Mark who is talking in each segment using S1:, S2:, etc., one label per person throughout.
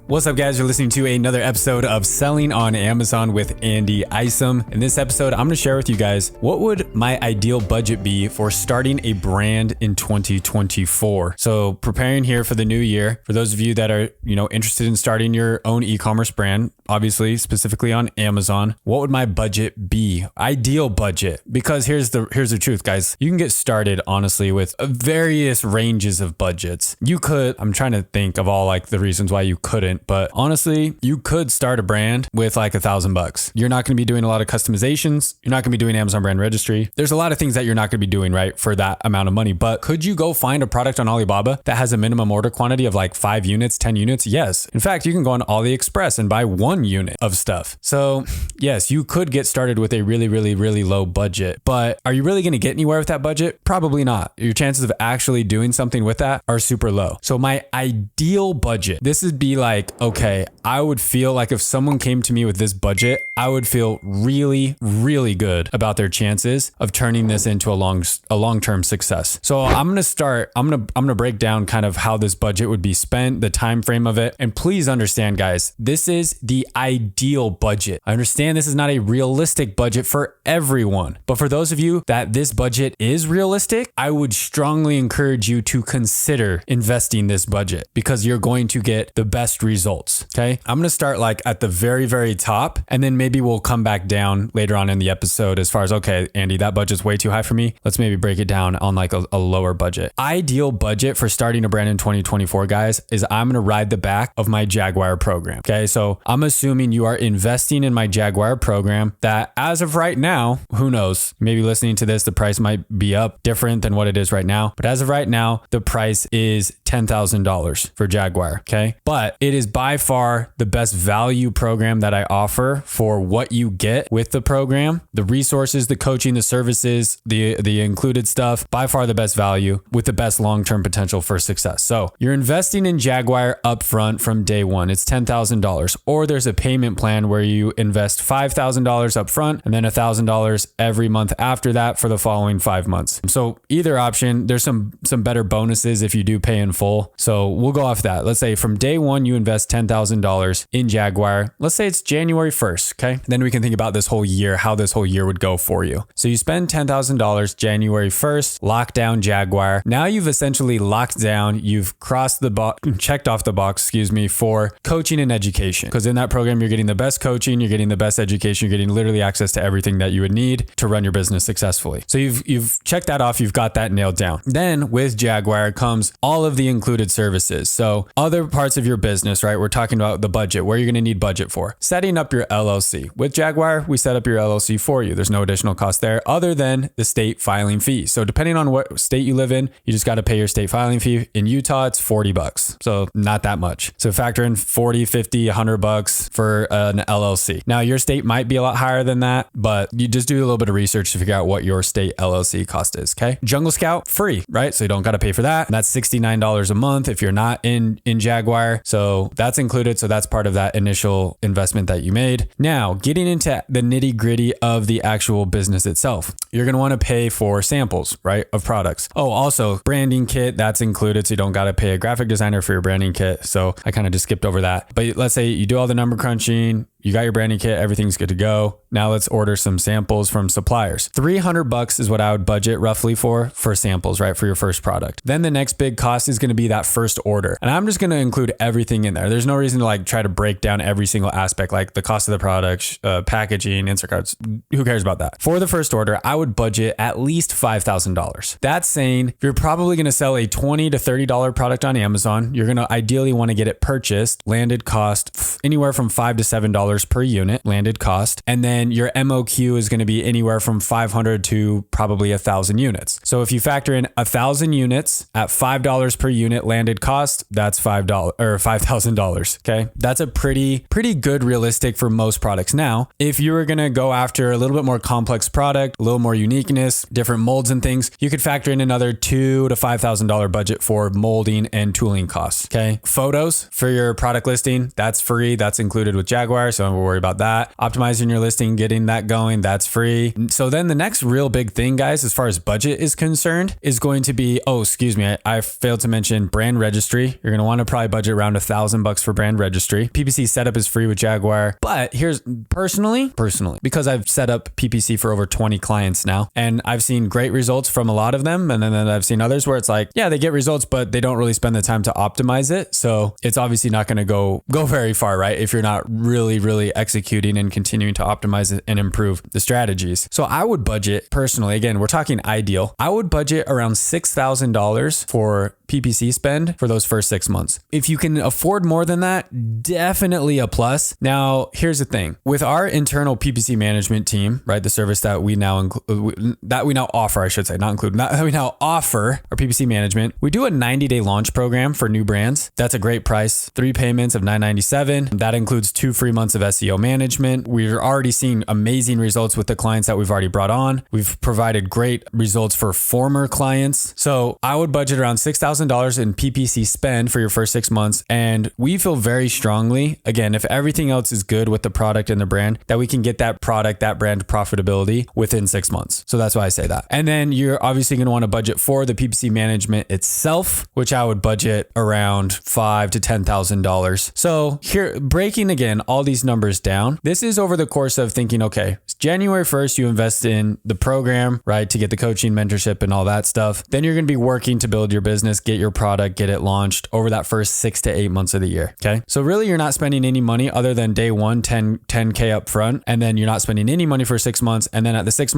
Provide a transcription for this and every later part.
S1: What's up, guys? You're listening to another episode of Selling on Amazon with Andy Isom. In this episode, I'm going to share with you guys what would my ideal budget be for starting a brand in 2024. So preparing here for the new year, for those of you that are, interested in starting your own e-commerce brand, obviously specifically on Amazon, what would my budget be? Ideal budget, because here's the truth, guys. You can get started honestly with various ranges of budgets. I'm trying to think of all like the reasons why you couldn't, but honestly, you could start a brand with like $1,000. You're not going to be doing a lot of customizations. You're not going to be doing Amazon brand registry. There's a lot of things that you're not going to be doing, right, for that amount of money. But could you go find a product on Alibaba that has a minimum order quantity of like 5 units, 10 units? Yes. In fact, you can go on AliExpress and buy 1 unit of stuff. So yes, you could get started with a really, really, really low budget, but are you really going to get anywhere with that budget? Probably not. Your chances of actually doing something with that are super low. So my ideal budget, this would be like, okay, I would feel like if someone came to me with this budget, I would feel really, really good about their chances of turning this into a long-term success. So I'm going to break down kind of how this budget would be spent, the time frame of it. And please understand, guys, this is the ideal budget. I understand this is not a realistic budget for everyone, but for those of you that this budget is realistic, I would strongly encourage you to consider investing this budget because you're going to get the best results. Okay. I'm going to start like at the very, very top, and then maybe we'll come back down later on in the episode as far as, okay, Andy, that budget's way too high for me. Let's maybe break it down on like a lower budget. Ideal budget for starting a brand in 2024, guys, is I'm going to ride the back of my Jaguar program. Okay. So I'm assuming you are investing in my Jaguar program that as of right now, who knows, maybe listening to this, the price might be up different than what it is right now. But as of right now, the price is $10,000 for Jaguar. Okay. But it is by far the best value program that I offer for what you get with the program, the resources, the coaching, the services, the included stuff, by far the best value with the best long-term potential for success. So you're investing in Jaguar upfront from day one. It's $10,000, or there's a payment plan where you invest $5,000 upfront and then $1,000 every month after that for the following 5 months. So either option, there's some better bonuses if you do pay in full. So we'll go off that. Let's say from day one, you invest $10,000 in Jaguar. Let's say it's January 1st. Okay. Then we can think about this whole year, how this whole year would go for you. So you spend $10,000 January 1st, lock down Jaguar. Now you've essentially locked down, you've crossed the box, checked off the box, for coaching and education. Because in that program, you're getting the best coaching, you're getting the best education, you're getting literally access to everything that you would need to run your business successfully. So you've checked that off, you've got that nailed down. Then with Jaguar comes all of the included services. So other parts of your business, right? We're talking about the budget, where you're going to need budget for. Setting up your LLC. With Jaguar, we set up your LLC for you. There's no additional cost there other than the state filing fee. So depending on what state you live in, you just got to pay your state filing fee. In Utah, it's $40. So not that much. So factor in 40, 50, $100 for an LLC. Now your state might be a lot higher than that, but you just do a little bit of research to figure out what your state LLC cost is. Okay. Jungle Scout, free, right? So you don't got to pay for that. That's $69 a month if you're not in Jaguar. So that's included. So that's part of that initial investment that you made. Now, getting into the nitty gritty of the actual business itself, you're going to want to pay for samples, right, of products. Oh, also branding kit, that's included. So you don't got to pay a graphic designer for your branding kit. So I kind of just skipped over that. But let's say you do all the number crunching, you got your branding kit, everything's good to go. Now let's order some samples from suppliers. $300 is what I would budget roughly for samples, right? For your first product. Then the next big cost is going to be that first order. And I'm just going to include everything in there. There's no reason to like try to break down every single aspect, like the cost of the product, packaging, insert cards. Who cares about that? For the first order, I would budget at least $5,000. That's saying you're probably going to sell a $20 to $30 product on Amazon. You're going to ideally want to get it purchased, landed cost anywhere from $5 to $7 per unit landed cost. And then your MOQ is going to be anywhere from 500 to probably 1,000 units. So if you factor in 1,000 units at $5 per unit landed cost, that's $5 or $5,000. Okay. That's a pretty good realistic for most products. Now, if you were going to go after a little bit more complex product, a little more uniqueness, different molds and things, you could factor in another $2,000 to $5,000 budget for molding and tooling costs. Okay. Photos for your product listing, that's free. That's included with Jaguar. So so don't worry about that. Optimizing your listing, getting that going, that's free. So then the next real big thing, guys, as far as budget is concerned, is going to be, I failed to mention brand registry. You're going to want to probably budget around $1,000 for brand registry. PPC setup is free with Jaguar. But here's personally, because I've set up PPC for over 20 clients now, and I've seen great results from a lot of them. And then I've seen others where it's like, yeah, they get results, but they don't really spend the time to optimize it. So it's obviously not going to go very far, right? If you're not really executing and continuing to optimize it and improve the strategies. So I would budget personally, again, we're talking ideal. I would budget around $6,000 for PPC spend for those first 6 months. If you can afford more than that, definitely a plus. Now, here's the thing. With our internal PPC management team, right, the service that we now offer, our PPC management, we do a 90-day launch program for new brands. That's a great price. 3 payments of $997. That includes 2 free months of SEO management. We're already seeing amazing results with the clients that we've already brought on. We've provided great results for former clients. So I would budget around $6,000 in PPC spend for your first 6 months. And we feel very strongly, again, if everything else is good with the product and the brand, that we can get that product, that brand profitability within 6 months. So that's why I say that. And then you're obviously going to want to budget for the PPC management itself, which I would budget around $5,000 to $10,000. So here, breaking again, all these numbers down, this is over the course of thinking, okay, January 1st, you invest in the program, right, to get the coaching, mentorship, and all that stuff. Then you're going to be working to build your business, get your product, get it launched over that first 6 to 8 months of the year. Okay. So really you're not spending any money other than day one, 10K up front. And then you're not spending any money for 6 months. And then at the 6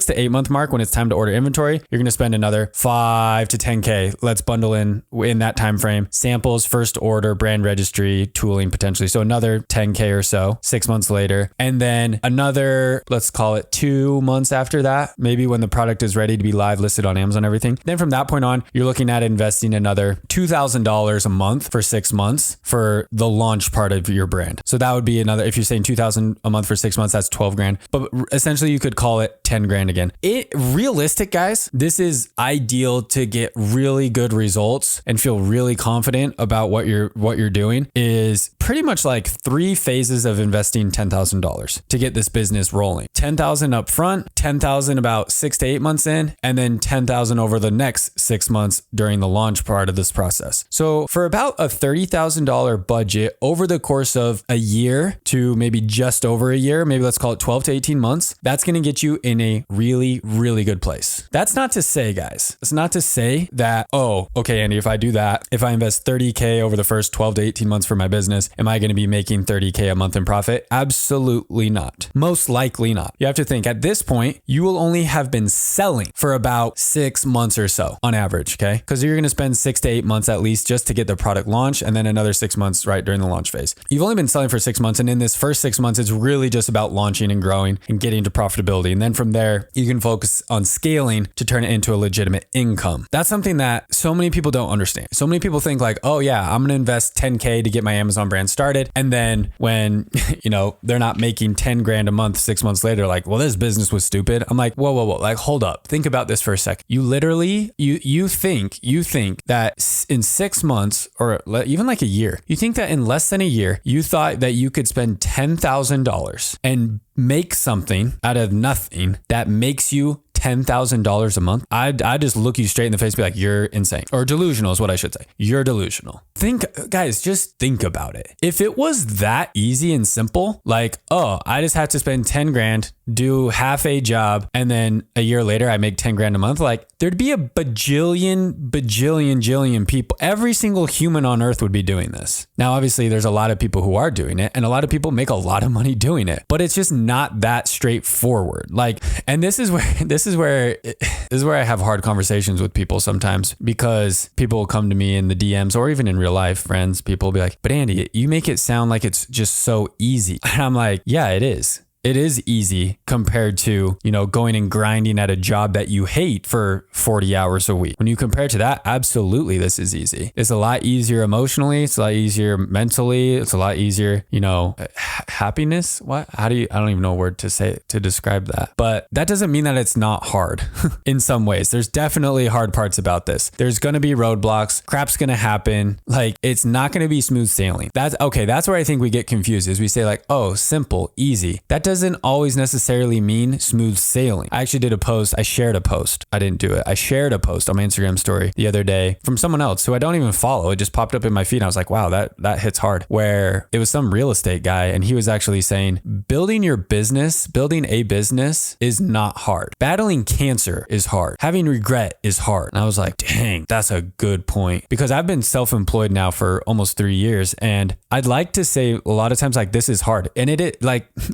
S1: to 8 month mark, when it's time to order inventory, you're going to spend another 5 to 10K. Let's bundle in that time frame, samples, first order, brand registry, tooling potentially. So another 10K or so 6 months later. And then another, let's call it 2 months after that, maybe when the product is ready to be live listed on Amazon, everything. Then from that point on, you're looking at investing another $2,000 a month for 6 months for the launch part of your brand. So that would be another, if you're saying $2,000 a month for 6 months, that's 12 grand. But essentially you could call it 10 grand again. Realistic, guys, this is ideal to get really good results and feel really confident about what you're doing, is pretty much like 3 phases of investing $10,000 to get this business rolling. 10,000 up front, 10,000 about 6 to 8 months in, and then 10,000 over the next 6 months during the launch part of this process. So for about a $30,000 budget over the course of a year to maybe just over a year, maybe let's call it 12 to 18 months, that's going to get you in a really, really good place. That's not to say, guys, it's not to say that, oh, okay, Andy, if I do that, if I invest 30K over the first 12 to 18 months for my business, am I going to be making 30K a month in profit? Absolutely not. Most likely not. You have to think at this point, you will only have been selling for about 6 months or so on average, okay? Because you're going to spend 6 to 8 months at least just to get the product launched, and then another 6 months right during the launch phase. You've only been selling for 6 months, and in this first 6 months, it's really just about launching and growing and getting to profitability. And then from there, you can focus on scaling to turn it into a legitimate income. That's something that so many people don't understand. So many people think like, oh yeah, I'm going to invest 10K to get my Amazon brand started. And then when, they're not making 10 grand a month 6 months later, like, well, this business was stupid. I'm like, whoa. Like, hold up. Think about this for a sec. You literally, you think that in 6 months or even like a year, you think that in less than a year, you thought that you could spend $10,000 and make something out of nothing that makes you $10,000 a month. I just look you straight in the face and be like, you're insane, or delusional is what I should say. You're delusional. Guys, just think about it. If it was that easy and simple, like, oh, I just have to spend 10 grand, do half a job, and then a year later I make 10 grand a month, like there'd be a bajillion people. Every single human on earth would be doing this. Now, obviously there's a lot of people who are doing it, and a lot of people make a lot of money doing it, but it's just not that straightforward. Like, and this is where I have hard conversations with people sometimes, because people will come to me in the DMs or even in real life, friends, people will be like, but Andy, you make it sound like it's just so easy. And I'm like, yeah, it is. It is easy compared to, going and grinding at a job that you hate for 40 hours a week. When you compare it to that, absolutely, this is easy. It's a lot easier emotionally. It's a lot easier mentally. It's a lot easier, happiness. What? I don't even know a word to say to describe that. But that doesn't mean that it's not hard in some ways. There's definitely hard parts about this. There's going to be roadblocks. Crap's going to happen. Like, it's not going to be smooth sailing. That's where I think we get confused is we say like, oh, simple, easy. That doesn't always necessarily mean smooth sailing. I actually did a post. I shared a post. I didn't do it. I shared a post on my Instagram story the other day from someone else who I don't even follow. It just popped up in my feed. And I was like, wow, that hits hard. Where it was some real estate guy. And he was actually saying, building a business is not hard. Battling cancer is hard. Having regret is hard. And I was like, dang, that's a good point. Because I've been self-employed now for almost 3 years. And I'd like to say a lot of times like this is hard. And it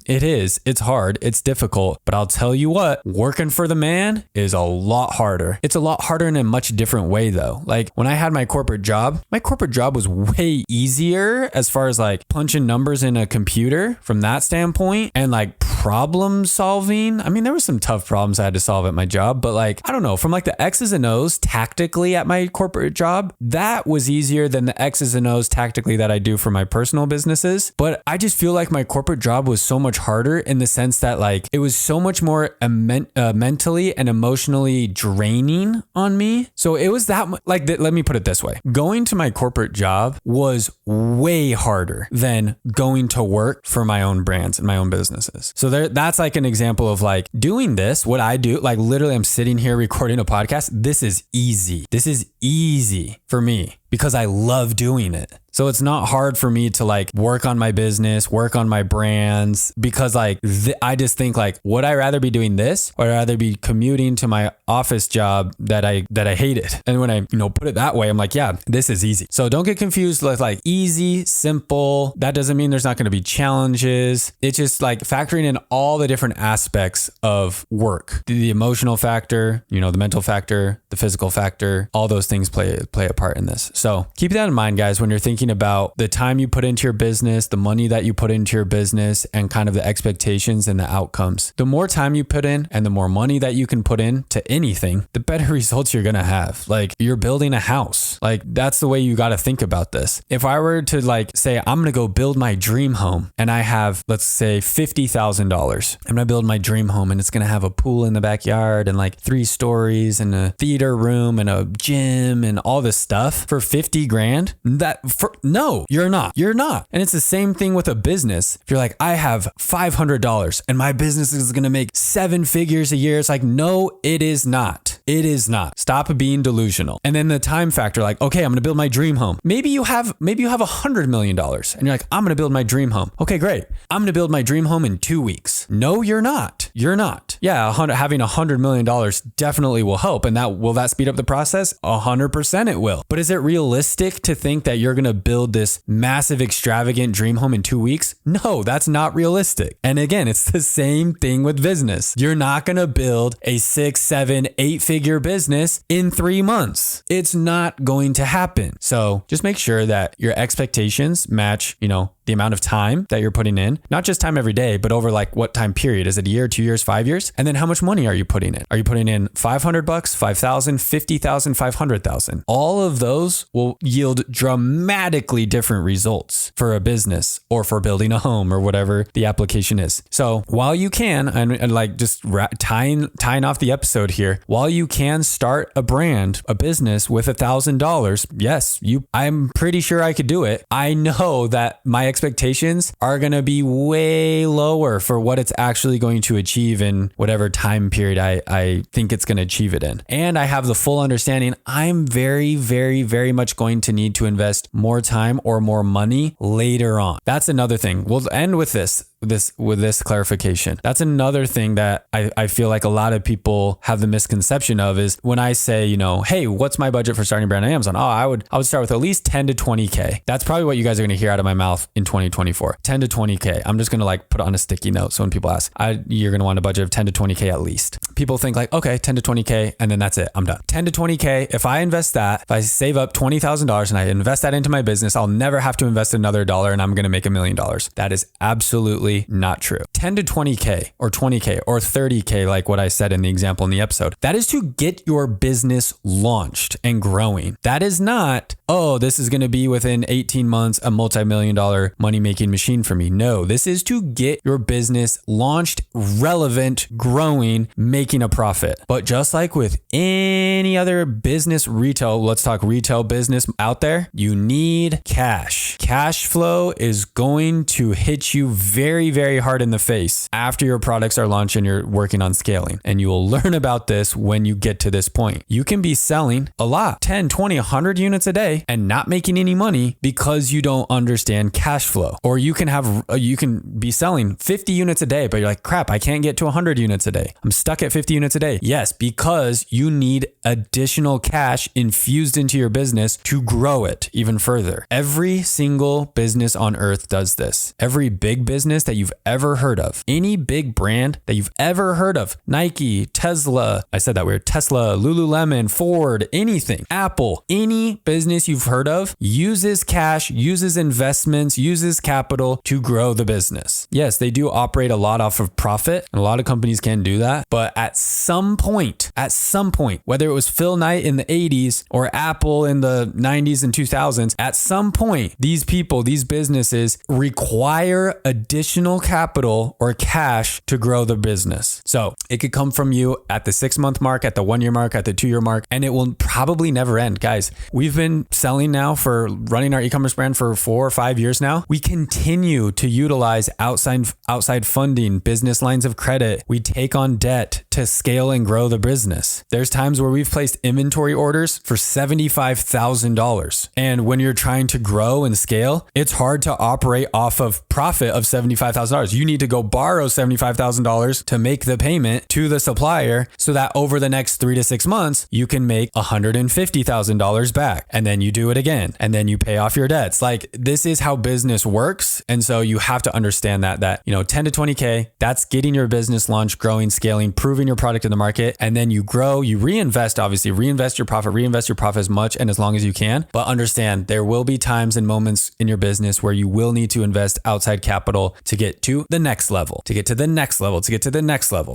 S1: is. It's hard. It's difficult. But I'll tell you what, working for the man is a lot harder. It's a lot harder in a much different way though. Like when I had my corporate job was way easier as far as like punching numbers in a computer from that standpoint and like problem solving. I mean, there were some tough problems I had to solve at my job, but like, I don't know, from like the X's and O's tactically at my corporate job, that was easier than the X's and O's tactically that I do for my personal businesses. But I just feel like my corporate job was so much harder in the sense that like, it was so much more mentally and emotionally draining on me. So it was that let me put it this way. Going to my corporate job was way harder than going to work for my own brands and my own businesses. So that's like an example of like doing this, what I do, like literally I'm sitting here recording a podcast. This is easy. This is easy for me because I love doing it. So it's not hard for me to like work on my business, work on my brands because like I just think like, would I rather be doing this or rather be commuting to my office job that I hated? And when I, put it that way, I'm like, yeah, this is easy. So don't get confused with like easy, simple. That doesn't mean there's not going to be challenges. It's just like factoring in all the different aspects of work, the emotional factor, the mental factor, the physical factor, all those things play a part in this. So keep that in mind, guys, when you're thinking about the time you put into your business, the money that you put into your business, and kind of the expectations and the outcomes. The more time you put in and the more money that you can put in to anything, the better results you're going to have. Like you're building a house. Like that's the way you got to think about this. If I were to like say, I'm going to go build my dream home and I have, let's say $50,000, I'm going to build my dream home and it's going to have a pool in the backyard and like 3 stories and a theater room and a gym and all this stuff for 50 grand. No, you're not. And it's the same thing with a business. If you're like, I have $500 and my business is going to make 7 figures a year. It's like, no, it is not. It is not. Stop being delusional. And then the time factor, like, okay, I'm going to build my dream home. Maybe you have $100 million and you're like, I'm going to build my dream home. Okay, great. I'm going to build my dream home in 2 weeks. No, you're not. You're not. Yeah, having $100 million definitely will help. And will that speed up the process? 100% it will. But is it realistic to think that you're going to build this massive, extravagant dream home in 2 weeks? No, that's not realistic. And again, it's the same thing with business. You're not going to build a 6, 7, 8 figure business in 3 months. It's not going to happen. So just make sure that your expectations match, the amount of time that you're putting in, not just time every day, but over like what time period? Is it a year, 2 years, 5 years? And then how much money are you putting in? Are you putting in $500, 5,000, 50,000, 500,000? All of those will yield dramatically different results for a business or for building a home or whatever the application is. So while you can, and like just tying off the episode here, while you can start a brand, a business with $1,000, yes, I'm pretty sure I could do it. I know that my expectations are going to be way lower for what it's actually going to achieve in whatever time period I think it's going to achieve it in. And I have the full understanding I'm very, very, very much going to need to invest more time or more money later on. That's another thing. We'll end with this clarification. That's another thing that I feel like a lot of people have the misconception of is when I say, hey, what's my budget for starting a brand on Amazon? Oh, I would start with at least 10 to 20K. That's probably what you guys are going to hear out of my mouth in 2024. 10 to 20K. I'm just going to like put it on a sticky note. So when people ask, you're going to want a budget of 10 to 20K at least. People think like, okay, 10 to 20K and then that's it. I'm done. 10 to 20K. If I invest that, if I save up $20,000 and I invest that into my business, I'll never have to invest another dollar and I'm going to make $1 million. That is absolutely absolutely not true. 10 to 20K or 20K or 30K, like what I said in the example in the episode, that is to get your business launched and growing. That is not, oh, this is going to be within 18 months, a multi-million-dollar money-making machine for me. No, this is to get your business launched, relevant, growing, making a profit. But just like with any other business, retail, let's talk retail business out there, you need cash. Cash flow is going to hit you very, very hard in the face after your products are launched and you're working on scaling. And you will learn about this when you get to this point. You can be selling a lot, 10, 20, 100 units a day and not making any money because you don't understand cash flow. Or you can be selling 50 units a day, but you're like, crap, I can't get to 100 units a day. I'm stuck at 50 units a day. Yes, because you need additional cash infused into your business to grow it even further. Every single business on earth does this. Every big business that you've ever heard of, any big brand that you've ever heard of, Nike, Tesla, I said that weird, Tesla, Lululemon, Ford, anything, Apple, any business you've heard of uses cash, uses investments, uses capital to grow the business. Yes, they do operate a lot off of profit, and a lot of companies can do that. But at some point, whether it was Phil Knight in the 80s or Apple in the 90s and 2000s, at some point, these people, these businesses require additional capital or cash to grow the business. So it could come from you at the 6-month mark, at the 1-year mark, at the 2-year mark, and it will probably never end. Guys, we've been selling now for running our e-commerce brand for 4 or 5 years now. We continue to utilize outside funding, business lines of credit. We take on debt to scale and grow the business. There's times where we've placed inventory orders for $75,000. And when you're trying to grow and scale, it's hard to operate off of profit of $75,000. You need to go borrow $75,000 to make the payment to the supplier so that over the next 3 to 6 months, you can make $150,000 back. And then you do it again. And then you pay off your debts. Like, this is how business works. And so you have to understand that 10 to 20K, that's getting your business launched, growing, scaling, proving your product in the market. And then you grow, you reinvest your profit as much and as long as you can. But understand there will be times and moments in your business where you will need to invest outside capital to get to the next level,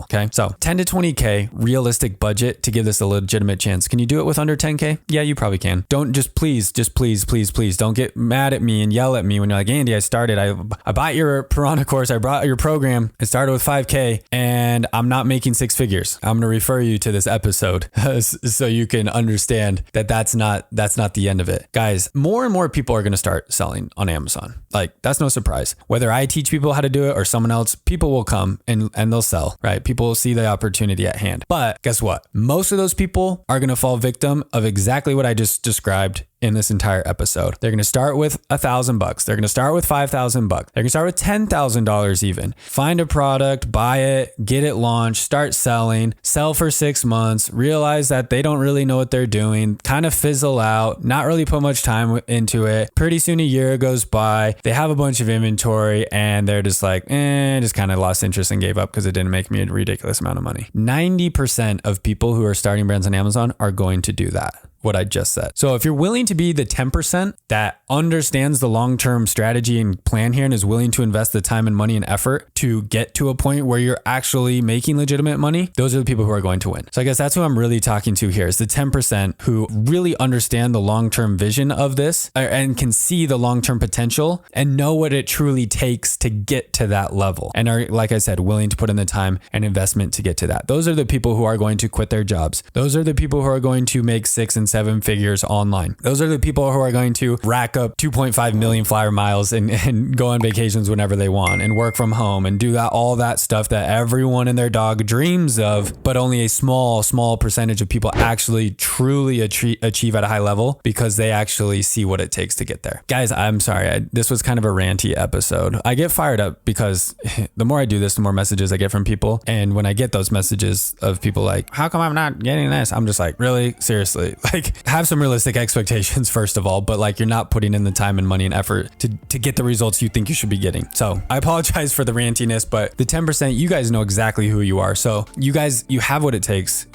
S1: Okay. So 10 to 20K realistic budget to give this a legitimate chance. Can you do it with under 10K? Yeah, you probably can. Don't please don't get mad at me and yell at me when you're like, Andy, I bought your Piranha course. I bought your program. It started with 5K and I'm not making 6 figures. I'm going to refer you to this episode so you can understand that that's not the end of it. Guys, more and more people are going to start selling on Amazon. Like, that's no surprise. Whether I teach people how to do it or someone else, people will come and they'll sell, right? People will see the opportunity at hand. But guess what? Most of those people are going to fall victim of exactly what I just described in this entire episode. They're going to start with $1,000. They're going to start with $5,000. They're going to start with $10,000 even. Find a product, buy it, get it launched, start selling, sell for 6 months, realize that they don't really know what they're doing, kind of fizzle out, not really put much time into it. Pretty soon a year goes by, they have a bunch of inventory and they're just like, just kind of lost interest and gave up because it didn't make me a ridiculous amount of money. 90% of people who are starting brands on Amazon are going to do that. What I just said. So if you're willing to be the 10% that understands the long-term strategy and plan here and is willing to invest the time and money and effort to get to a point where you're actually making legitimate money, those are the people who are going to win. So I guess that's who I'm really talking to here, is the 10% who really understand the long-term vision of this and can see the long-term potential and know what it truly takes to get to that level and are, like I said, willing to put in the time and investment to get to that. Those are the people who are going to quit their jobs. Those are the people who are going to make 6 and 7 figures online. Those are the people who are going to rack up 2.5 million flyer miles and go on vacations whenever they want and work from home and do all that stuff that everyone and their dog dreams of, but only a small percentage of people actually truly achieve at a high level because they actually see what it takes to get there. Guys, I'm sorry. This was kind of a ranty episode. I get fired up because the more I do this, the more messages I get from people. And when I get those messages of people like, how come I'm not getting this? I'm just like, really? Seriously? Like, have some realistic expectations first of all, but like, you're not putting in the time and money and effort to get the results you think you should be getting. So I apologize for the rantiness, but the 10%, you guys know exactly who you are. So you guys, you have what it takes.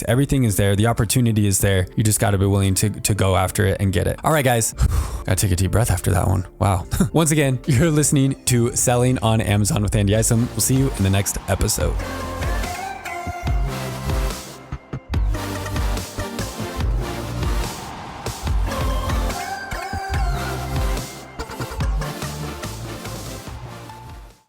S1: Everything is there. The opportunity is there. You just got to be willing to go after it and get it. All right, guys, Gotta take a deep breath after that one. Wow. Once again, you're listening to Selling on Amazon with Andy Isom. We'll see you in the next episode.